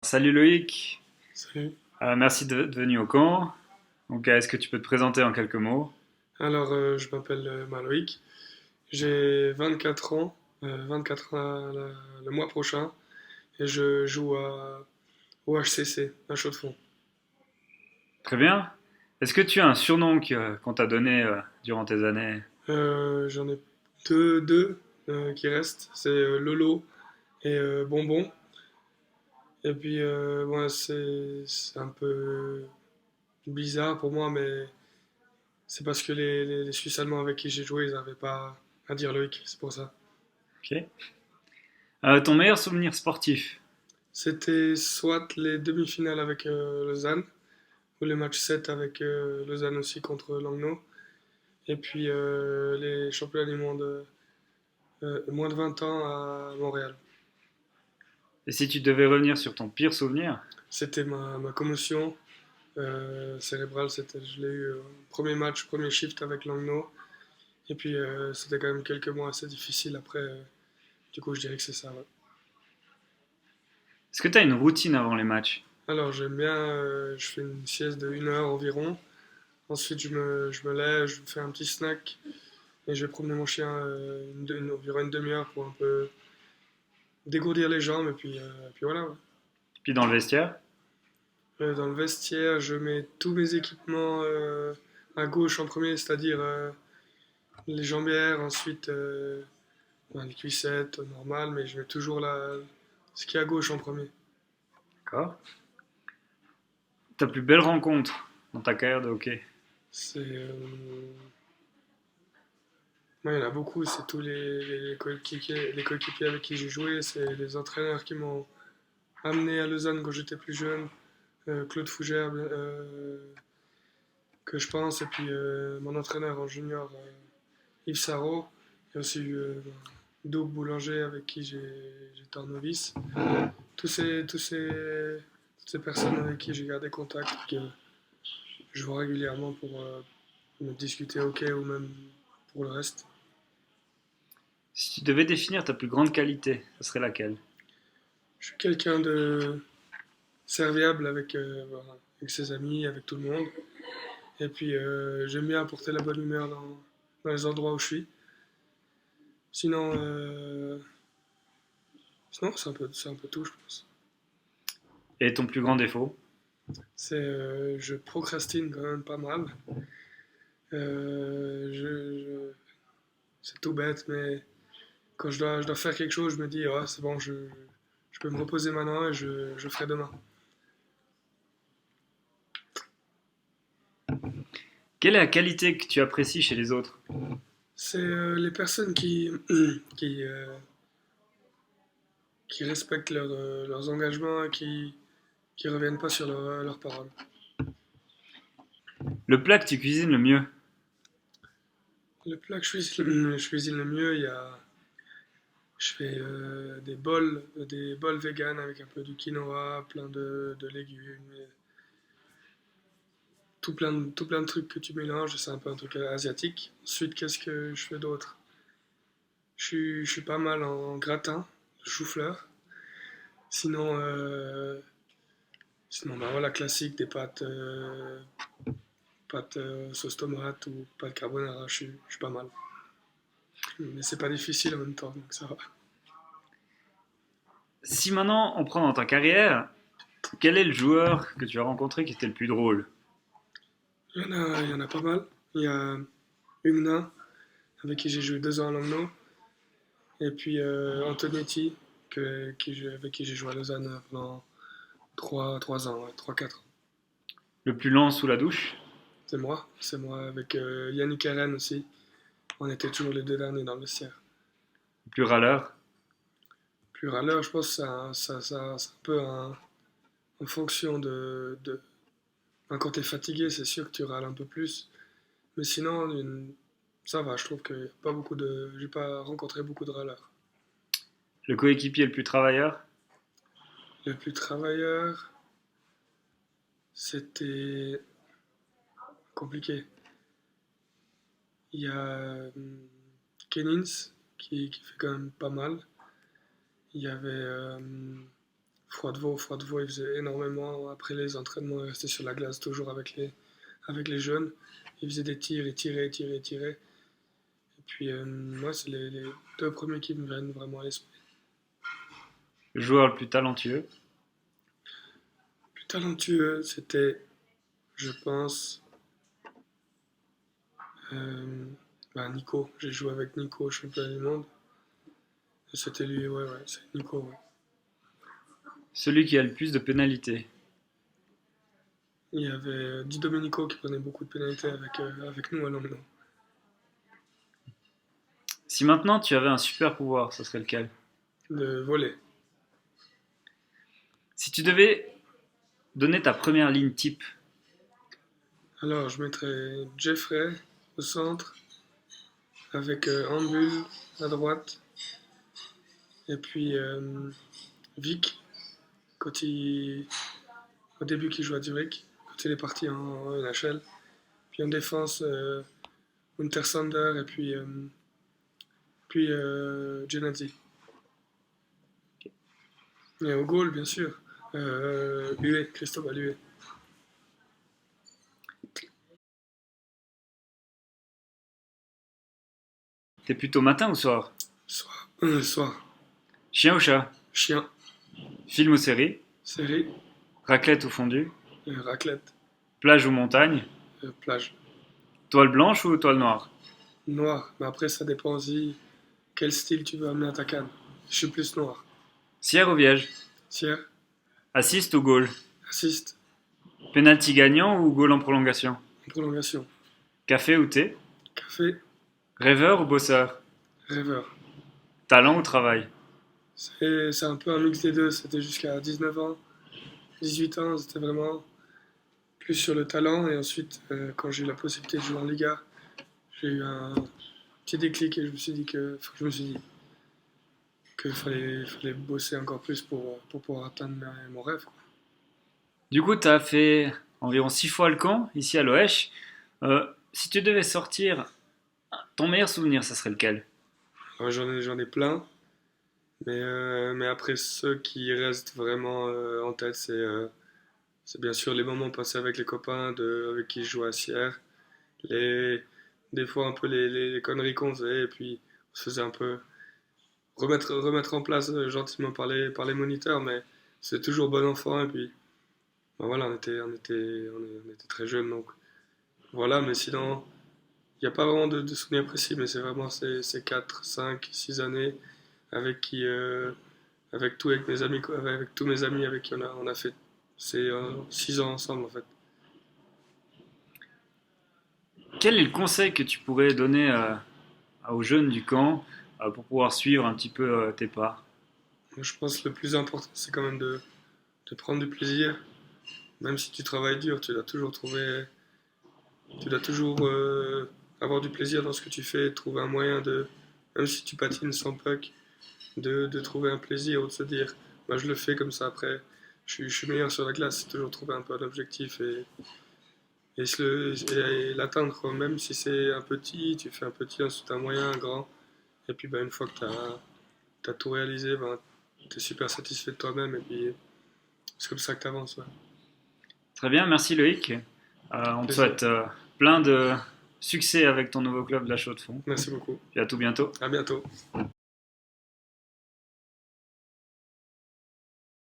Salut Loïc. Salut. Merci de venir au camp. Donc, est-ce que tu peux te présenter en quelques mots? Alors, je m'appelle Maloïc. J'ai 24 ans, 24 ans le mois prochain, et je joue au HCC, à Chaux-de-Fonds. Très bien. Est-ce que tu as un surnom qu'on t'a donné durant tes années? J'en ai deux qui restent, c'est Lolo et Bonbon. Et puis, ouais, c'est un peu bizarre pour moi, mais c'est parce que les Suisses allemands avec qui j'ai joué, ils n'avaient pas à dire Loïc, c'est pour ça. Ok. Ton meilleur souvenir sportif? C'était soit les demi-finales avec Lausanne, ou le match 7 avec Lausanne aussi contre Langnau, et puis les championnats du monde moins de 20 ans à Montréal. Et si tu devais revenir sur ton pire souvenir? C'était ma commotion cérébrale, je l'ai eu au premier match, premier shift avec Langnau, et puis c'était quand même quelques mois assez difficiles après, du coup je dirais que c'est ça. Ouais. Est-ce que tu as une routine avant les matchs? Alors j'aime bien, je fais une sieste de 1 heure environ, ensuite je me lève, je fais un petit snack, et je vais promener mon chien environ une demi-heure pour un peu dégourdir les jambes, et puis voilà. Ouais. Puis dans le vestiaire? Dans le vestiaire, je mets tous mes équipements à gauche en premier, c'est-à-dire les jambières, ensuite ben, les cuissettes, normal, mais je mets toujours ce qui est à gauche en premier. D'accord. Ta plus belle rencontre dans ta carrière de hockey? C'est, moi, il y en a beaucoup, c'est tous les coéquipiers avec qui j'ai joué, c'est les entraîneurs qui m'ont amené à Lausanne quand j'étais plus jeune, Claude Fougère, que je pense, et puis mon entraîneur en junior, Yves Sarrault. Il y a aussi eu Doug Boulanger avec qui j'étais en novice. Toutes ces personnes avec qui j'ai gardé contact, que je vois régulièrement pour me discuter hockey ou même pour le reste. Si tu devais définir ta plus grande qualité, ce serait laquelle? Je suis quelqu'un de serviable voilà, avec ses amis, avec tout le monde. Et puis j'aime bien apporter la bonne humeur dans les endroits où je suis. Sinon, sinon c'est un peu tout, je pense. Et ton plus grand défaut? Je procrastine quand même pas mal. C'est tout bête, mais quand je dois faire quelque chose, je me dis, ah, c'est bon, je peux me reposer maintenant et je ferai demain. Quelle est la qualité que tu apprécies chez les autres? C'est les personnes qui, euh, qui respectent leurs engagements et qui reviennent pas sur leurs paroles. Le plat que tu cuisines le mieux? Le plat que je cuisine le mieux, je fais des bols vegan avec un peu de quinoa, plein de légumes, et tout plein de trucs que tu mélanges, c'est un peu un truc asiatique. Ensuite, qu'est-ce que je fais d'autre? Je suis pas mal en gratin, de chou-fleur. Sinon, sinon bah voilà, classique, des pâtes sauce tomate ou pâtes carbonara, je suis pas mal. Mais c'est pas difficile en même temps, donc ça va. Si maintenant on prend dans ta carrière, quel est le joueur que tu as rencontré qui était le plus drôle? Il y en a pas mal. Il y a Hugna, avec qui j'ai joué 2 ans à Langnau. Et puis Antonetti, avec qui j'ai joué à Lausanne pendant 3 ans, ouais, 3-4 ans. Le plus lent sous la douche? C'est moi avec Yannick Eren aussi. On était toujours les deux derniers dans le vestiaire. Le plus râleur? Plus râleur, je pense que c'est un peu en fonction quand t'es fatigué, c'est sûr que tu râles un peu plus. Mais sinon, ça va, je trouve que pas beaucoup j'ai pas rencontré beaucoup de râleurs. Le coéquipier le plus travailleur? Le plus travailleur, c'était compliqué. Il y a Kenins qui fait quand même pas mal. Il y avait Froidevaux, il faisait énormément. Après les entraînements, il restait sur la glace, toujours avec les jeunes. Il faisait des tirs, il tirait, il tirait, il tirait. Et puis, moi, c'est les deux premiers qui me viennent vraiment à l'esprit. Le joueur le plus talentueux? Plus talentueux, c'était, je pense, euh, Nico. J'ai joué avec Nico au championnat du monde. Et c'était lui, ouais, ouais, c'est Nico, ouais. Celui qui a le plus de pénalités? Il y avait Di Domenico qui prenait beaucoup de pénalités avec nous à Langnau. Si maintenant tu avais un super pouvoir, ça serait lequel? De voler. Si tu devais donner ta première ligne type, Alors, je mettrais Jeffrey au centre, avec Ambul à droite, et puis Vic, au début qui joue à Zurich, quand il est parti en NHL. Puis en défense, Untersander et puis Genadzi. Et au goal, bien sûr, Huet, Cristobal Huet. t'es plutôt matin ou soir? Soir. Chien ou chat? Chien. Film ou série? Série. Raclette ou fondue? Raclette. Plage ou montagne? Plage. Toile blanche ou toile noire? Noir. Mais après, ça dépend aussi quel style tu veux amener à ta canne. Je suis plus noir. Cierre ou vierge? Sierre. Assist ou goal? Assist. Penalty gagnant ou goal en prolongation? Prolongation. Café ou thé? Café. Rêveur ou bosseur? Rêveur. Talent ou travail? C'est un peu un mix des deux. C'était jusqu'à 19 ans. 18 ans, c'était vraiment plus sur le talent. Et ensuite, quand j'ai eu la possibilité de jouer en Liga, j'ai eu un petit déclic et je me suis dit qu'il fallait bosser encore plus pour pouvoir atteindre mon rêve, quoi. Du coup, tu as fait environ 6 fois le camp ici à l'OH. Si tu devais sortir ton meilleur souvenir, ça serait lequel? Alors, j'en ai plein, mais après, ceux qui restent vraiment en tête, c'est bien sûr les moments passés avec les copains avec qui je jouais à Sierre, les, des fois un peu les conneries qu'on faisait, et puis on se faisait un peu remettre en place gentiment par les moniteurs, mais c'est toujours bon enfant, et puis voilà, on était très jeunes, donc voilà, mais sinon, il n'y a pas vraiment de souvenirs précis, mais c'est vraiment ces 4 5 6 années avec qui, avec mes amis, avec tous mes amis avec qui on a fait ces 6 ans ensemble en fait. Quel est le conseil que tu pourrais donner aux jeunes du camp pour pouvoir suivre un petit peu tes pas? Je pense que le plus important, c'est quand même de prendre du plaisir. Même si tu travailles dur, tu dois toujours avoir du plaisir dans ce que tu fais, trouver un moyen même si tu patines sans puck, de trouver un plaisir ou de se dire, bah, je le fais comme ça après, je suis meilleur sur la glace, c'est toujours trouver un peu un objectif et l'atteindre, quoi. Même si c'est un petit, tu fais un petit, ensuite un moyen, un grand, et puis bah, une fois que t'as tout réalisé, bah, tu es super satisfait de toi-même, et puis c'est comme ça que tu avances. Ouais. Très bien, merci Loïc. On te Plaisir. souhaite plein de succès avec ton nouveau club de la Chaux de Fonds. Merci beaucoup. Et à tout bientôt. À bientôt.